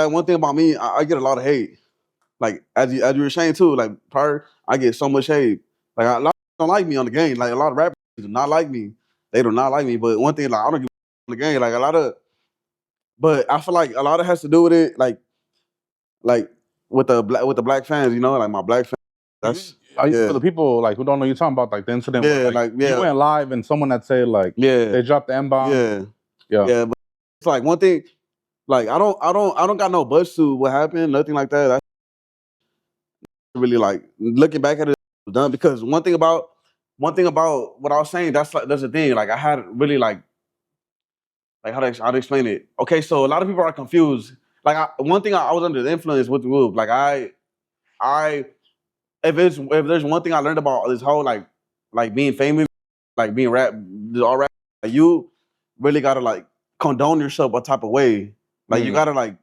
one thing about me, I get a lot of hate. Like as you were saying too, like prior, I get so much hate. Like a lot of people don't like me on the game. Like a lot of rappers do not like me. They do not like me. But one thing, like I don't give a on the game. Like a lot of, but I feel like a lot of it has to do with it. Like with the black fans, you know, like my black fans. That's for the people like who don't know, you're talking about like the incident. Yeah, where, you went live and someone that said like they dropped the M-bomb. Yeah. But it's like one thing. Like I don't got no buzz to what happened, nothing like that. That's really like looking back at it done because one thing about what I was saying, that's the thing. Like I had really like how to explain it. Okay, so a lot of people are confused. Like one thing I was under the influence with the group. Like if there's one thing I learned about this whole like being famous, like being all rap, like, you really gotta like condone yourself a type of way. Like you gotta like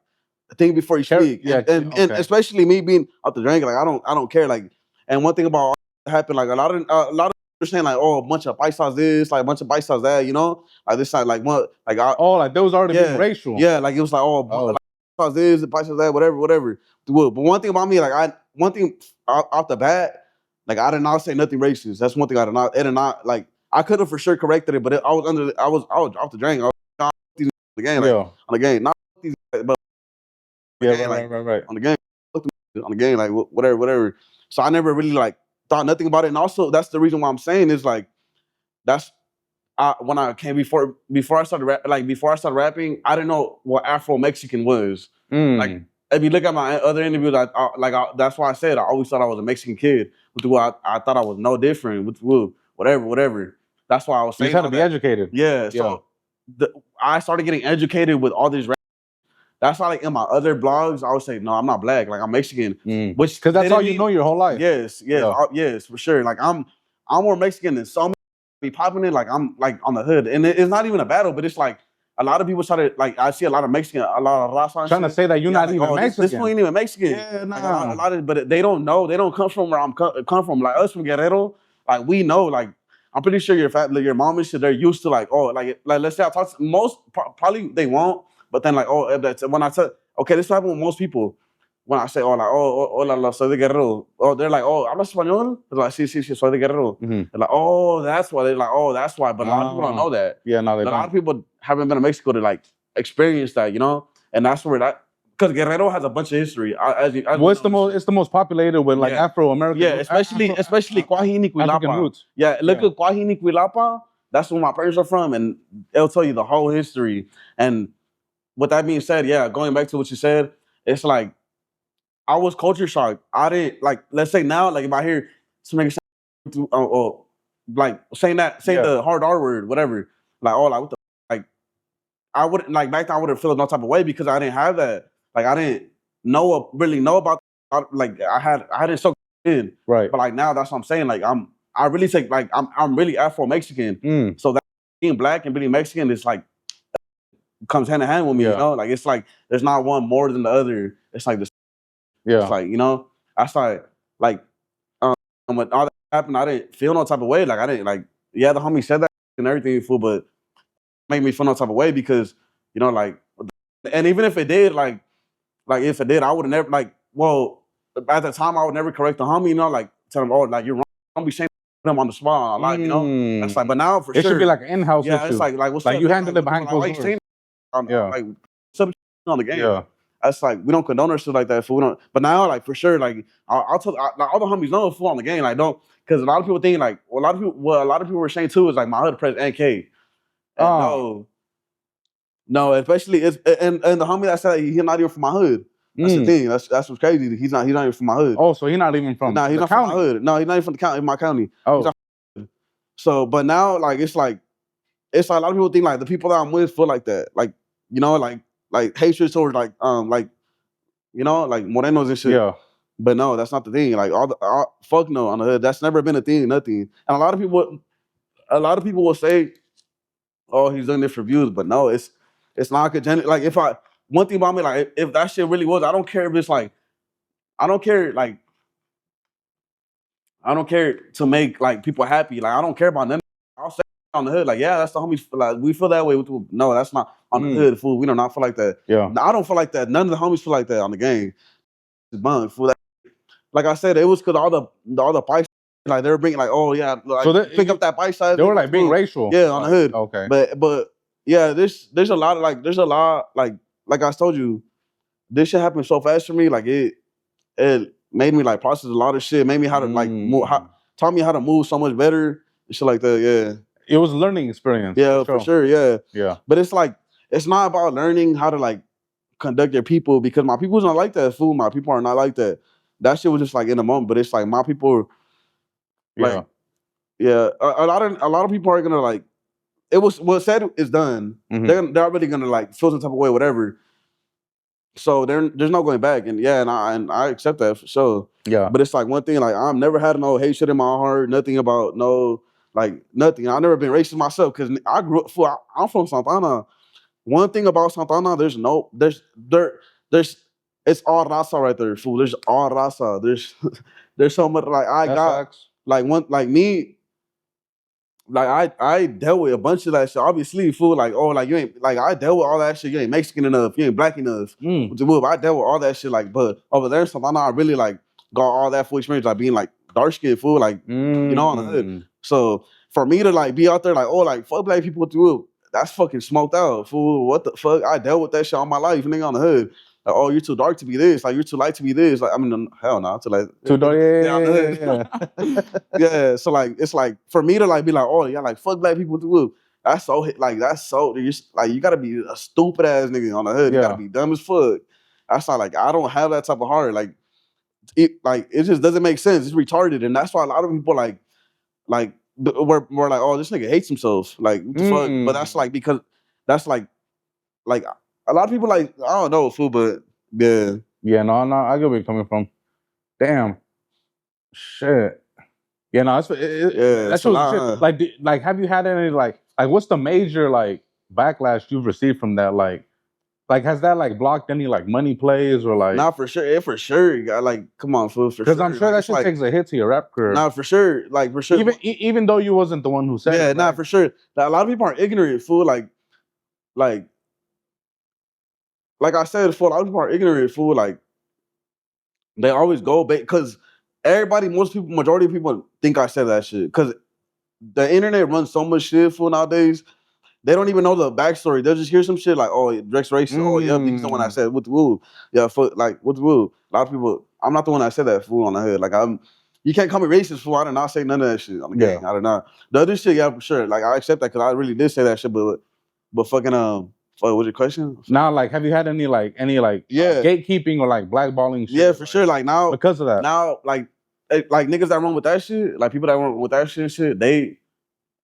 think before you speak. And especially me being out the drink, like I don't care. Like, and one thing about all that happened, like a lot of people saying like, oh, a bunch of paisas this, like a bunch of paisas that, you know, like this side, like what, like like there was already being racial. Yeah, like it was like like paisas this, paisas that, whatever. But one thing about me, like one thing off the bat, like I did not say nothing racist. That's one thing I did not like. I could have for sure corrected it, but I was off the drain. I was on the game, like, on the game, not these, but right. On the game, like whatever. So I never really like thought nothing about it. And also that's the reason why I'm saying is like when I came before I started rapping, I didn't know what Afro-Mexican was. Like if you look at my other interviews, that's why I said I always thought I was a Mexican kid. I thought I was no different with whatever. That's why I was saying. You had to be educated. Yeah. So I started getting educated with all these. That's why, like in my other blogs, I would say, no, I'm not black. Like I'm Mexican, which because that's all you know your whole life. Yes, for sure. Like I'm more Mexican than some be popping it. Like I'm like on the hood, and it's not even a battle, but it's like a lot of people try to like. I see a lot of Mexican, a lot of raza trying to say that you're not even Mexican. This one ain't even Mexican. Yeah, nah. Like, a lot of, but they don't know. They don't come from where I'm come from. Like us from Guerrero, like we know. Like I'm pretty sure your mom and shit, they're used to like let's say I talk to most probably they won't. But then like when I said okay, this happened with most people. When I say hola, soy de Guerrero. Oh, they're like, oh, ¿hablas español? They're like, sí, soy de Guerrero. They're like, oh, that's why. They're like, oh, that's why. But a lot of people don't know that. Yeah, no, they don't. A lot of people haven't been to Mexico to like experience that, you know. And that's where because Guerrero has a bunch of history. It's the most populated with like Afro American. Yeah, especially Cuajini, Cuilapa. Yeah, look at Cuajini, Cuilapa. That's where my parents are from, and it'll tell you the whole history. And with that being said, going back to what you said, it's like I was culture shocked. I didn't like. Let's say now, like if I hear somebody like saying the hard R word, whatever. Like what the like, I wouldn't like back then. I wouldn't feel no type of way because I didn't have that. Like I didn't really know about. Like I didn't soak in. Right. But like now, that's what I'm saying. Like I really take like I'm really Afro-Mexican. So that being black and being Mexican is like comes hand in hand with me. You know, like it's like there's not one more than the other. It's like this. It's like, you know, I started like when all that happened, I didn't feel no type of way. Like I didn't like, the homie said that and everything, fool, but it made me feel no type of way because, you know, like, and even if it did, like if it did, I would have never like, well, at the time I would never correct the homie, you know, like tell him, oh, like you're wrong. Don't be saying them on the spot, like, you know. That's like, but now for sure, it should be like an in-house issue. It's like what's like up? You handle it behind closed doors. Like something on the game. That's like we don't condone or shit like that. We don't. But now, like for sure, like I'll tell like, all the homies know full on the game. Like don't, because a lot of people think like a lot of people were saying too is like my hood president NK. No, especially it's and the homie that said he's not even from my hood. That's the thing. That's what's crazy. He's not even from my hood. Oh, so he's not even from he's not from my hood. No, he's not even from the county. My county. Oh, so but now like it's like a lot of people think like the people that I'm with feel like that. Like you know like hatred towards like you know like morenos and shit. Yeah. But no, that's not the thing. Like all fuck no on the hood. That's never been a thing. Nothing. And a lot of people will say, oh, he's doing this for views, but no, it's not congenital. Like one thing about me, like if that shit really was, I don't care if it's like, I don't care to make like people happy. Like I don't care about nothing. I'll say on the hood. Like, yeah, that's the homies. Like, we feel that way. No, that's not on the hood, fool. We do not feel like that. Yeah. I don't feel like that. None of the homies feel like that on the gang. Fool. Like I said, it was because all the bikes, like they were bringing like, oh yeah, like so pick up that bike size. They were like being racial. Yeah, on the hood. Okay. But yeah, there's a lot of like I told you, this shit happened so fast for me. Like it made me like process a lot of shit. Made me how to like taught me how to move so much better and shit like that. Yeah. It was a learning experience. Yeah, for sure. Yeah. Yeah. But it's like it's not about learning how to like conduct your people because my people's not like that. Fool, my people are not like that. That shit was just like in the moment, but it's like my people, like, a lot of people are gonna like, it was what's said is done. Mm-hmm. They're already gonna like feel some type of way, whatever. So there's no going back, and I accept that for sure. Yeah, but it's like one thing, like I've never had no hate shit in my heart, nothing about nothing. I've never been racist myself because I grew up. I'm from Santana. One thing about Santana, there's it's all raza right there, fool. There's all raza. There's so much like I got facts. Like one like me. Like I dealt with a bunch of that shit. Obviously, fool. Like like you ain't like I dealt with all that shit. You ain't Mexican enough. You ain't black enough. I dealt with all that shit. Like, but over there in Santana, I really like got all that full experience. Like being like dark skinned, fool. Like you know on the hood. So for me to like be out there like like fuck black people through. That's fucking smoked out, fool. What the fuck? I dealt with that shit all my life, nigga, on the hood. Like, oh, you're too dark to be this. Like, you're too light to be this. Like, I mean, hell no, too dark. Yeah. Yeah. So like, it's like for me to like be like, oh yeah, like fuck black people too. That's so you gotta be a stupid ass nigga on the hood. You gotta be dumb as fuck. That's not like I don't have that type of heart. Like it just doesn't make sense. It's retarded, and that's why a lot of people like. We're like, oh, this nigga hates himself. Like, what the fuck? But that's like because that's like a lot of people like I don't know, fool, but yeah. Yeah, no, I get where you're coming from. Damn, shit. Yeah, no, that's shit. Like, have you had any like what's the major like backlash you've received from that? Like, has that like blocked any like money plays or like? Nah, for sure. For sure. You got like, come on, fool. For sure. Because I'm sure that shit takes a hit to your rap career. Nah, for sure. Like, for sure. Even though you wasn't the one who said it. Yeah, nah, for sure. Like, a lot of people are ignorant, fool. Like I said, fool. A lot of people are ignorant, fool. Like, they always go because majority of people think I said that shit. Because the internet runs so much shit, fool, nowadays. They don't even know the backstory. They'll just hear some shit like, "Oh, Drex racist." Oh, yeah, he's the one I said with the woo. Yeah, like with the woo. A lot of people. I'm not the one that said that fool on the head. Like you can't call me racist fool. I did not say none of that shit on the gang. I did not. The other shit, yeah, for sure. Like I accept that because I really did say that shit. But fucking what's your question? Now, like, have you had any gatekeeping or like blackballing shit? Yeah, for sure. Like now, because of that. Now, like niggas that run with that shit, like people that run with that shit, they.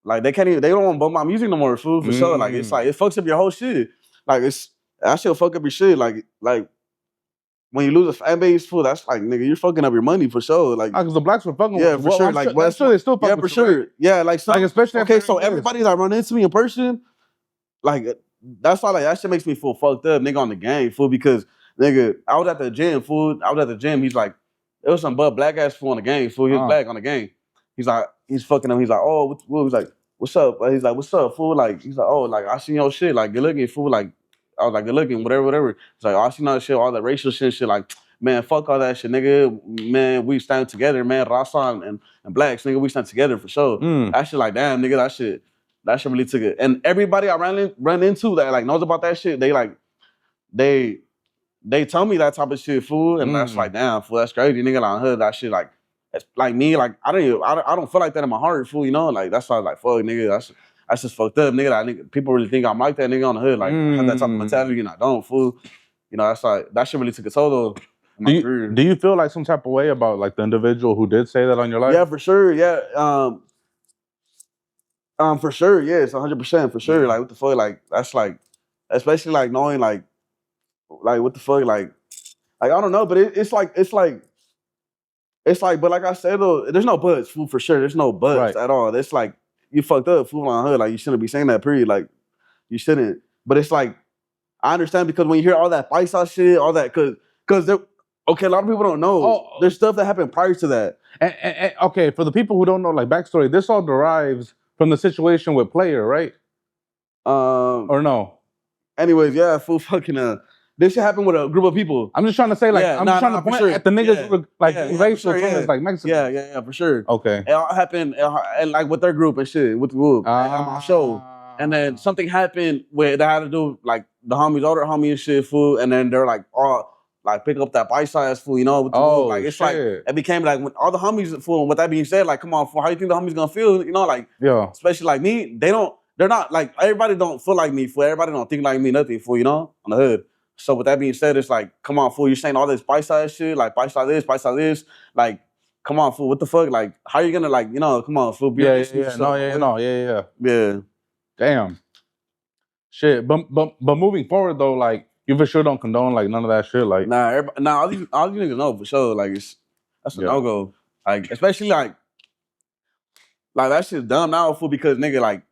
Like they don't want to bump my music no more, fool, for sure. Like it's like it fucks up your whole shit. Like that shit'll fuck up your shit. Like when you lose a fan base, fool, that's like nigga, you're fucking up your money for sure. Like because the blacks were fucking for sure. I'm sure they still fucking for sure. Right? Yeah, like especially okay, so everybody that run into me in person, like that's why like that shit makes me feel fucked up, nigga, on the game, fool, because nigga, I was at the gym, fool. He's like, there was some black ass fool on the game, fool. He was black on the game. He's like, he's fucking him. He's like, oh, he's like, what's up? He's like, what's up, fool? Like, he's like, oh, like, I seen your shit. Like, good looking, fool. Like, I was like, good looking, whatever. He's like, oh, I seen all that shit, all that racial shit. Like, man, fuck all that shit, nigga. Man, we stand together, man. Rasa and blacks, nigga, we stand together for sure. That shit, like, damn, nigga, that shit really took it. And everybody I ran into that, like, knows about that shit, they, like, they tell me that type of shit, fool. And that's like, damn, fool, that's crazy, nigga. Like, hood, that shit, like, it's like me, like I don't feel like that in my heart, fool. You know, like that's why I was like, fuck, nigga, that's just fucked up, nigga. Like, people really think I'm like that nigga on the hood, like I have that type of mentality, and I don't, fool. You know, that's like that shit really took a toll though. Do you feel like some type of way about like the individual who did say that on your life? Yeah, for sure. Yeah, for sure. Yes, 100% for sure. Like what the fuck, like that's like, especially like knowing like what the fuck, like I don't know, but it's like. But like I said though, there's no buts, fool, for sure. There's no buts at all. It's like you fucked up, fool, on hood. Like you shouldn't be saying that, period. Like you shouldn't. But it's like I understand because when you hear all that paisa shit, all that, because a lot of people don't know. There's stuff that happened prior to that. And okay, for the people who don't know, like backstory, this all derives from the situation with Player, right? Or no? Anyways, yeah, fool, fucking this shit happened with a group of people. I'm just trying to say, like, I'm just trying to point at the niggas who were like racial twins, like Mexican. Yeah, for sure. Okay. It all happened and like with their group and shit, with the group on my show. And then something happened where they had to do like the homies, older homie and shit, fool. And then they're like all like pick up that bite size, fool, you know? With the group. Like it's like it became like when all the homies, fool. And with that being said, like, come on, fool, how you think the homies gonna feel? You know, like especially like me, they're not like everybody don't feel like me, fool. Everybody don't think like me, nothing, fool, you know, on the hood. So with that being said, it's like, come on, fool, you're saying all this bite size shit, like bite size this, like, come on, fool, what the fuck? Like, how you gonna like, you know, come on, fool, be yeah. Damn. Shit. But moving forward though, like you for sure don't condone like none of that shit. Like all these niggas know for sure. Like that's a no-go. Like, especially like that shit's dumb now, fool, because nigga, like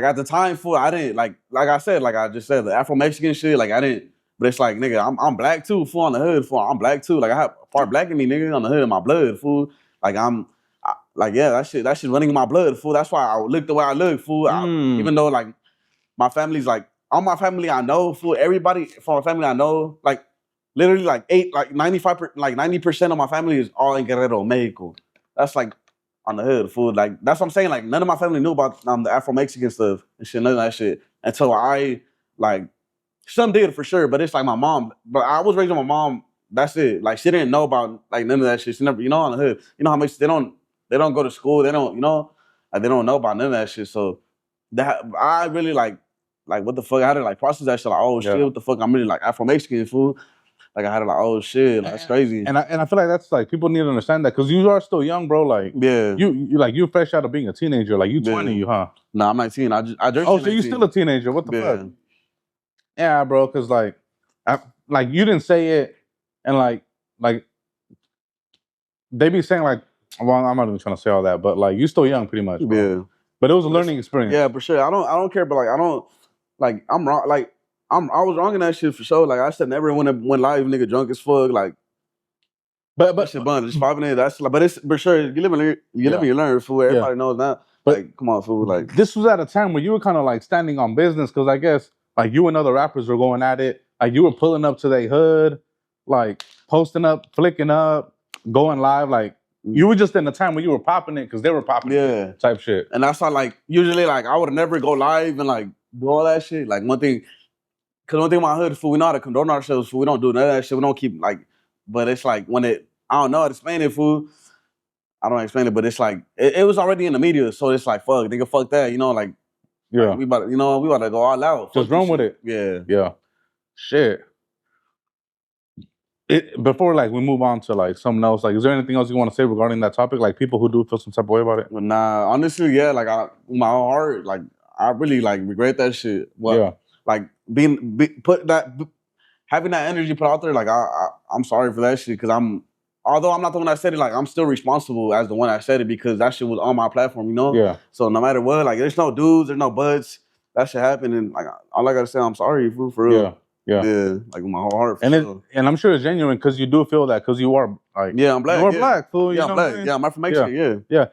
at the time, fool, I didn't like I said, like I just said, the Afro-Mexican shit, like I didn't, but it's like, nigga, I'm black too, fool, on the hood, fool. I'm black too. Like I have part black in me, nigga, on the hood in my blood, fool. Like that shit running in my blood, fool. That's why I look the way I look, fool. Even though like my family's like, all my family I know, fool, everybody from my family I know, like literally like 90% of my family is all in Guerrero, Mexico. That's like on the hood, fool. Like that's what I'm saying. Like none of my family knew about the Afro-Mexican stuff and shit, none of that shit. Until I like some did for sure, but it's like my mom. But I was raised with my mom. That's it. Like she didn't know about like none of that shit. She never, you know, on the hood. You know how much they don't go to school. They don't, you know, like they don't know about none of that shit. So that I really like what the fuck? I had to like process that shit. Like, oh shit, what the fuck? I'm really like Afro-Mexican, fool. Like I had to like, oh shit, like, that's crazy. And I feel like that's like people need to understand that because you are still young, bro. Like you're fresh out of being a teenager. Like you 20, huh? Nah, I'm 19. I just oh, so you still a teenager? What the fuck? Yeah, bro. Because like you didn't say it, and like they be saying like, well, I'm not even trying to say all that, but like you still young, pretty much. Bro. Yeah. But it was a learning experience. Yeah, for sure. I don't care, but like I don't like I'm wrong. Like I was wrong in that shit for sure. Like I said, never went live, nigga, drunk as fuck. Like, but shit, bun, just 5 minutes. That's like, but it's for sure. You live and you learn. Fool, everybody knows that. But like, come on, fool. Like, this was at a time where you were kind of like standing on business because I guess like you and other rappers were going at it. Like you were pulling up to their hood, like posting up, flicking up, going live. Like you were just in a time where you were popping it because they were popping it, type shit. And that's why like usually like I would never go live and like do all that shit. Like one thing with my hood, fool, we know how to condone ourselves, fool. We don't do none of that shit. We don't keep like, but it's like when I don't know how to explain it, fool. I don't explain it, but it's like it was already in the media, so it's like fuck, nigga, fuck that, you know, like like, we about to go all out. Just run with it. Yeah. Shit. Before like we move on to like something else, like is there anything else you want to say regarding that topic? Like people who do feel some type of way about it? Well, nah, honestly, yeah, like my whole heart, like I really like regret that shit. Well, like having that energy put out there, like I'm sorry for that shit because although I'm not the one that said it, like I'm still responsible as the one that said it because that shit was on my platform, you know? Yeah. So no matter what, like there's no dudes, there's no buts. That shit happened and like all I gotta say, I'm sorry, fool, for real. Yeah, like with my whole heart. And I'm sure it's genuine because you do feel that because you are like I'm black. You are black, fool. You know I'm black. I'm Afro-Mexican. Yeah.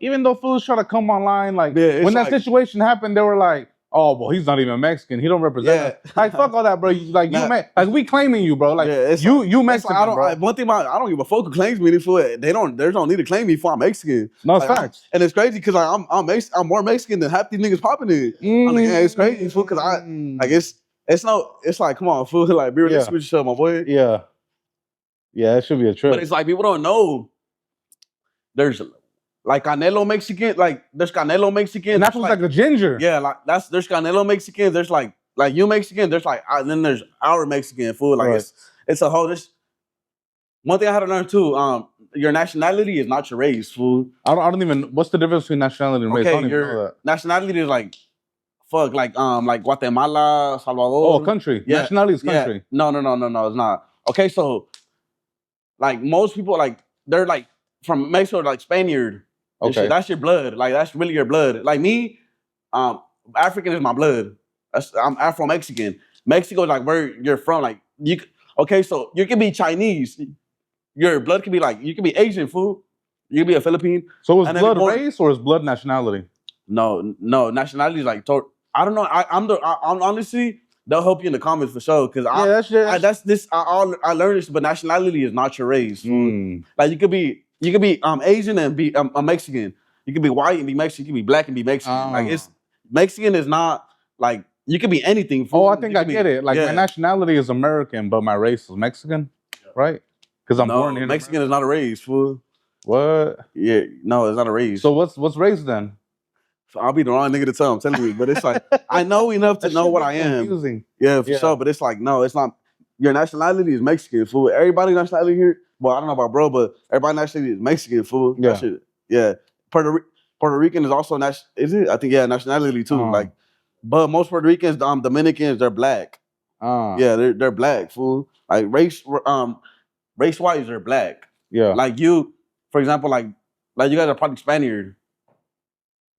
Even though fools try to come online, like when that situation happened, they were like, oh, well, he's not even Mexican. He don't represent us. Like fuck all that, bro. Like like we claiming you, bro. Like you Mexican. Like, one thing about I don't give a fuck who claims me. Fool. They don't need to claim me for I'm Mexican. No, it's facts. And it's crazy because like, I'm more Mexican than half these niggas popping it. It's crazy, fool. Because it's like, come on, fool. Like, be realistic with yourself, my boy. Yeah, it should be a trip. But it's like people don't know. There's like Canelo Mexican, like there's Canelo Mexican. And that was like a ginger. Yeah, like there's Canelo Mexican. There's like you Mexican. There's like then there's our Mexican food. Like it's a whole. This one thing I had to learn too. Your nationality is not your race, fool. I don't even. What's the difference between nationality and race? I don't even know that. Nationality is like. Fuck, like Guatemala, Salvador. Oh, country. Yeah. Nationality is country. Yeah. No, it's not. Okay, so like most people, like they're like from Mexico, like Spaniard. Okay, that's your blood. Like that's really your blood. Like me, African is my blood. I'm Afro-Mexican. Mexico is like where you're from. Like you. Okay, so you can be Chinese. Your blood can be like you can be Asian, fool. You can be a Philippine. So is blood race or is blood nationality? No, nationality is like I don't know. I'm honestly, they'll help you in the comments for sure. Cause I learned this, but nationality is not your race. Like you could be Asian and be a Mexican. You could be white and be Mexican. You could be black and be Mexican. Like it's Mexican is not like you could be anything. Oh, I think I get it. Like my nationality is American, but my race is Mexican, right? Because I'm born here. Mexican is not a race, fool. What? Yeah, no, it's not a race. So what's race then? So I'll be the wrong nigga to tell. I'm telling you, but it's like I know enough to know what I am. Confusing. Yeah, for sure. But it's like no, it's not. Your nationality is Mexican, fool. Everybody nationality here. Well, I don't know about bro, but everybody nationality is Mexican, fool. Yeah. Puerto Rican is also is it? I think nationality too. Like, but most Puerto Ricans, Dominicans, they're black. Yeah, they're black, fool. Like race wise, they're black. Yeah. Like you, for example, like you guys are probably Spaniard.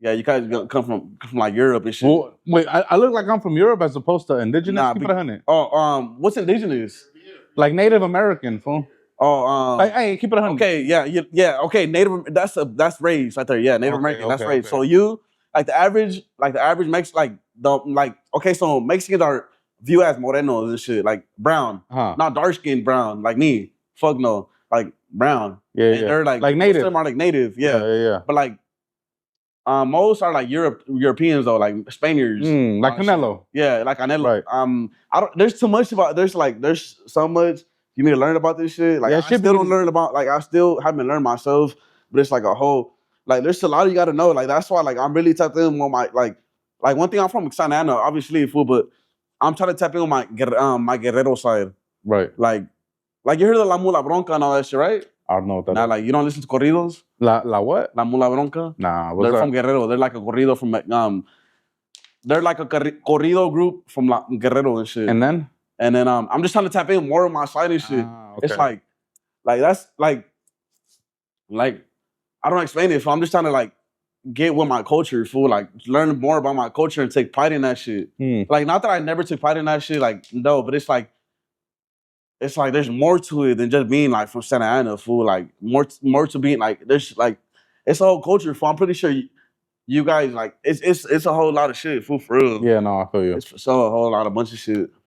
Yeah, you guys come from like Europe and shit. Well, wait, I look like I'm from Europe as opposed to indigenous. Nah, keep it 100. Oh, what's indigenous? Like Native American, fool. Oh, hey, keep it 100. Okay, yeah. Okay, Native. That's race right there. Yeah, Native American. That's race. Okay. So you like the average Mexican, okay. So Mexicans are viewed as morenos and shit, like brown, not dark skinned brown, like me. Fuck no, like brown. Yeah, and they're like native. Some of them are like native. Yeah. But like. Most are like Europeans though, like Spaniards. Like Canelo. Yeah, like Canelo. Right. There's too much about. There's so much you need to learn about this shit. Like I still don't learn about. Like I still haven't learned myself. But it's like a whole. Like there's a lot you got to know. Like that's why like I'm really tapped in on my like one thing I'm from Santana, obviously, fool. But I'm trying to tap in on my Guerrero side. Right. Like you heard of La Mula Bronca and all that shit, right? I don't know what that is. Like you don't listen to corridos? La what? La Mula Bronca? Nah, they're from Guerrero. They're like a corrido from they're like a corrido group from Guerrero and shit. And then I'm just trying to tap in more on my side and shit. Okay. It's like that's like I don't explain it. So I'm just trying to like get with my culture, fool. Like learn more about my culture and take pride in that shit. Like not that I never took pride in that shit. Like no, but it's like there's more to it than just being like from Santa Ana, fool. Like more to being like there's like it's a whole culture, fool. I'm pretty sure you guys like it's a whole lot of shit, fool, for real. Yeah, no, I feel you. It's for sure a whole lot of bunch of shit.